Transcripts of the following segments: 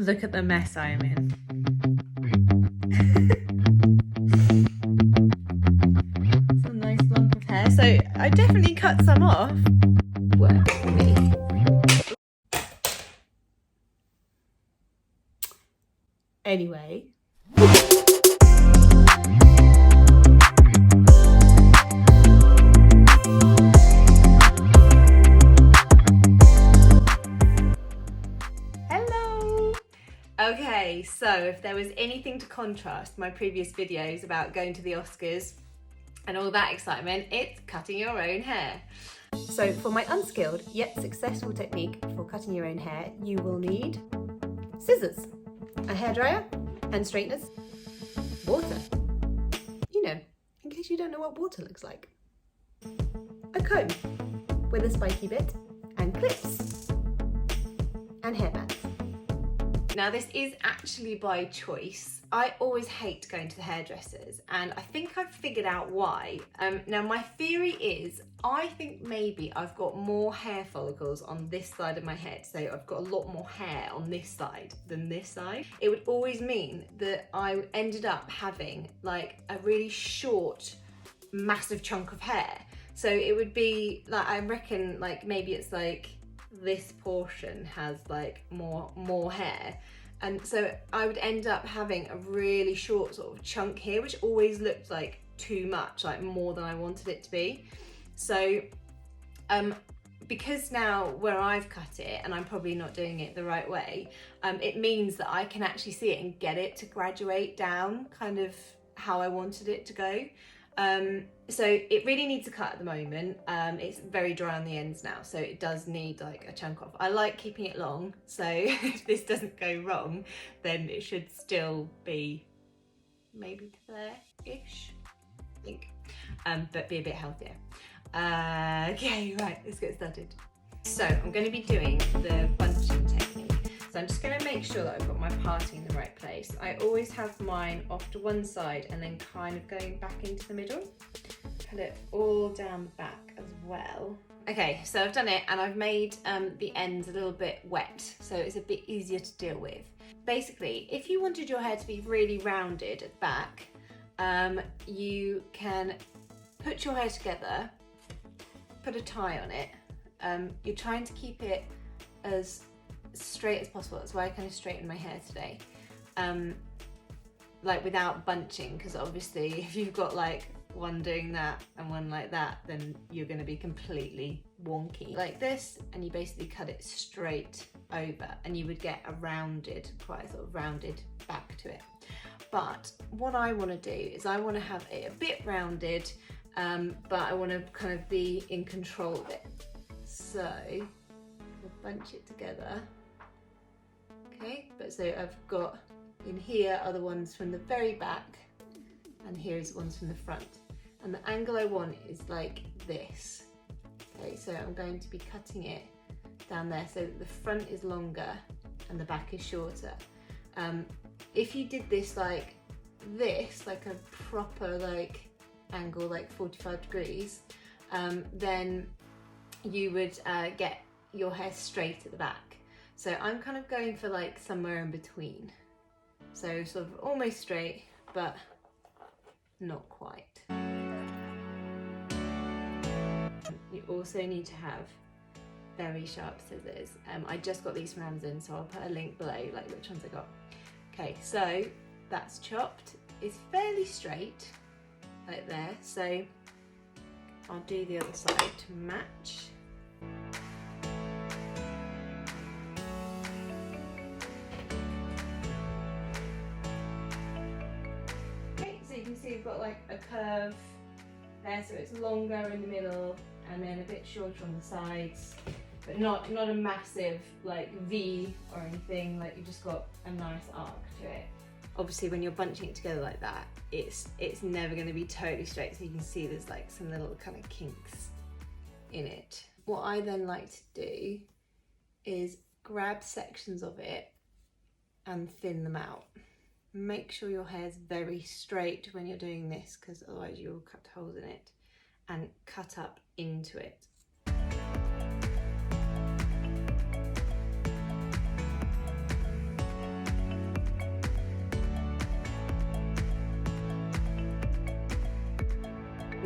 Look at the mess I am in. It's a nice lump of hair. So I definitely cut some off. Work for me. Anyway. Okay, so if there was anything to contrast my previous videos about going to the Oscars and all that excitement, it's cutting your own hair. So for my unskilled yet successful technique for cutting your own hair, you will need scissors, a hairdryer and straighteners, water, you know, in case you don't know what water looks like, a comb with a spiky bit and clips and hairbands. Now this is actually by choice. I always hate going to the hairdressers and I think I've figured out why. Now my theory is, I think maybe I've got more hair follicles on this side of my head, so I've got a lot more hair on this side than this side. It would always mean that I ended up having like a really short, massive chunk of hair. So it would be like, I reckon like maybe it's like this portion has like more hair, and so I would end up having a really short sort of chunk here, which always looked like too much, like more than I wanted it to be. So because now where I've cut it and I'm probably not doing it the right way, it means that I can actually see it and get it to graduate down kind of how I wanted it to go. So it really needs a cut at the moment. It's very dry on the ends now, so it does need like a chunk off. I like keeping it long, so if this doesn't go wrong, then it should still be maybe to there-ish, I think, but be a bit healthier. Okay, right, let's get started. So I'm going to be doing the bunching technique. So I'm just going to make sure that I've got my parting in the right place. I always have mine off to one side and then kind of going back into the middle. Put it all down the back as well. Okay, so I've done it and I've made the ends a little bit wet, so it's a bit easier to deal with. Basically, if you wanted your hair to be really rounded at the back, you can put your hair together, put a tie on it. You're trying to keep it as straight as possible. That's why I kind of straightened my hair today, like without bunching, because obviously if you've got like one doing that and one like that, then you're going to be completely wonky like this, and you basically cut it straight over and you would get a rounded, quite a sort of rounded back to it. But what I want to do is I want to have it a bit rounded, but I want to kind of be in control of it. So I'll bunch it together. Okay, but so I've got in here are the ones from the very back, and here's the ones from the front. And the angle I want is like this. Okay, so I'm going to be cutting it down there so that the front is longer and the back is shorter. If you did this like this, like a proper like angle, like 45 degrees, then you would get your hair straight at the back. So I'm kind of going for like somewhere in between. So sort of almost straight, but not quite. You also need to have very sharp scissors. I just got these from Amazon, so I'll put a link below, like which ones I got. Okay, so that's chopped. It's fairly straight, like there. So I'll do the other side to match. So you've got like a curve there, so it's longer in the middle and then a bit shorter on the sides, but not a massive like V or anything, like you've just got a nice arc to it. Obviously when you're bunching it together like that, it's never going to be totally straight, so you can see there's like some little kind of kinks in it. What I then like to do is grab sections of it and thin them out. Make sure your hair's very straight when you're doing this, because otherwise you'll cut holes in it, and cut up into it.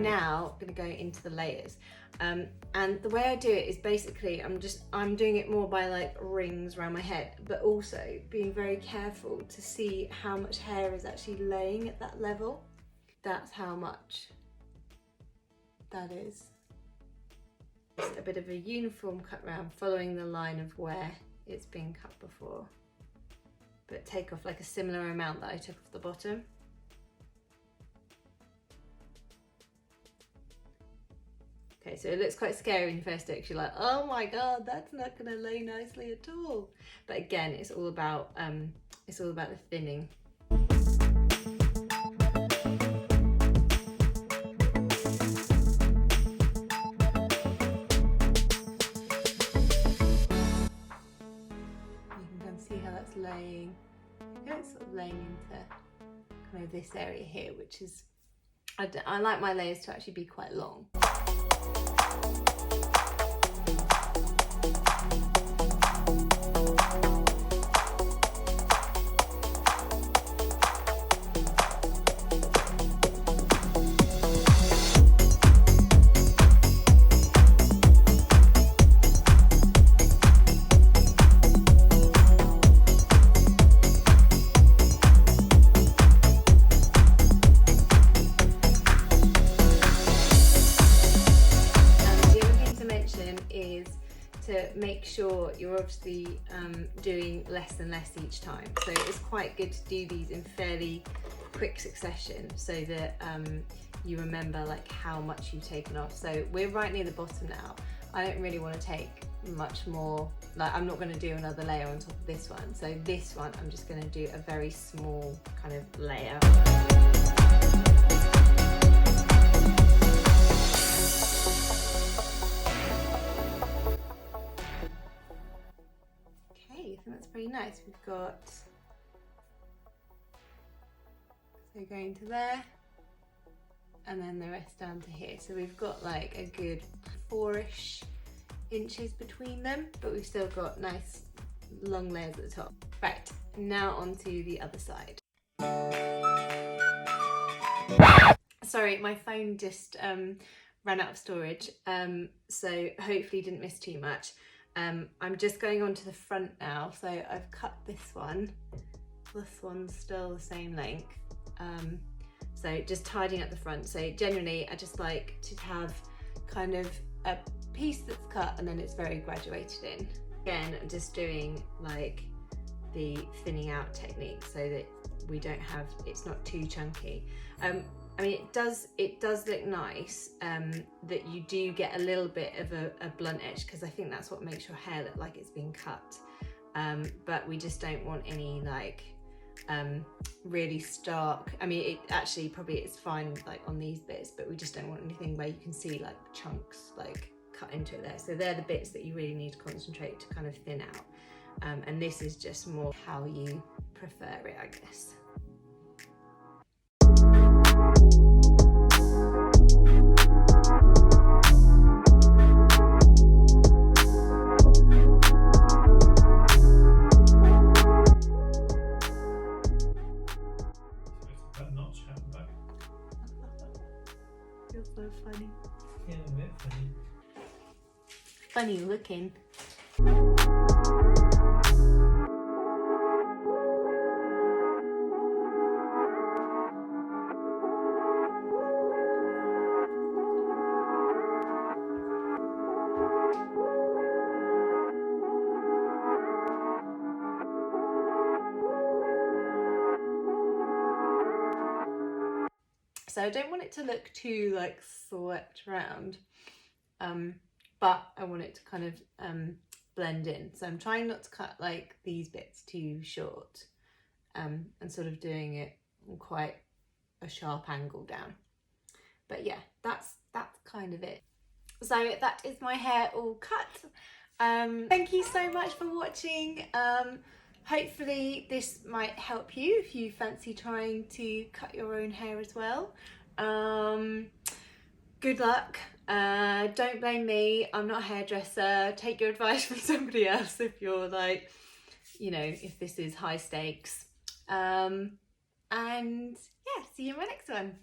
now I'm going to go into the layers. And the way I do it is basically I'm doing it more by like rings around my head, but also being very careful to see how much hair is actually laying at that level. That's how much that is. Just a bit of a uniform cut round, following the line of where it's been cut before, but take off like a similar amount that I took off the bottom. Okay, so it looks quite scary when you first do it, 'cause you're like, oh my god, that's not gonna lay nicely at all. But again, it's all about the thinning. Laying, it's sort of laying into kind of this area here, which is, I like my layers to actually be quite long. Is to make sure you're obviously doing less and less each time. So it's quite good to do these in fairly quick succession so that you remember like how much you've taken off. So we're right near the bottom now. I don't really want to take much more, like I'm not going to do another layer on top of this one. So this one I'm just going to do a very small kind of layer. I think that's pretty nice. We've got, so going to there and then the rest down to here. So we've got like a good 4-ish inches between them, but we've still got nice long layers at the top. Right, now onto the other side. Sorry, my phone just ran out of storage, so hopefully didn't miss too much. I'm just going on to the front now, so I've cut this one. This one's still the same length. So just tidying up the front. So generally I just like to have kind of a piece that's cut and then it's very graduated in. Again, I'm just doing like the thinning out technique so that we don't have, it's not too chunky. I mean, it does look nice that you do get a little bit of a blunt edge, because I think that's what makes your hair look like it's been cut. But we just don't want any like really stark, I mean, it actually probably it's fine like on these bits, but we just don't want anything where you can see like chunks like cut into it there. So they're the bits that you really need to concentrate to kind of thin out. And this is just more how you prefer it, I guess. You're so funny. Yeah, a bit funny. Funny looking. So I don't want it to look too like swept around, but I want it to kind of blend in. So I'm trying not to cut like these bits too short, and sort of doing it on quite a sharp angle down. But yeah, that's kind of it. So that is my hair all cut. Thank you so much for watching. Hopefully this might help you if you fancy trying to cut your own hair as well. Good luck. Don't blame me, I'm not a hairdresser. Take your advice from somebody else if you're like, you know, if this is high stakes. And yeah, see you in my next one.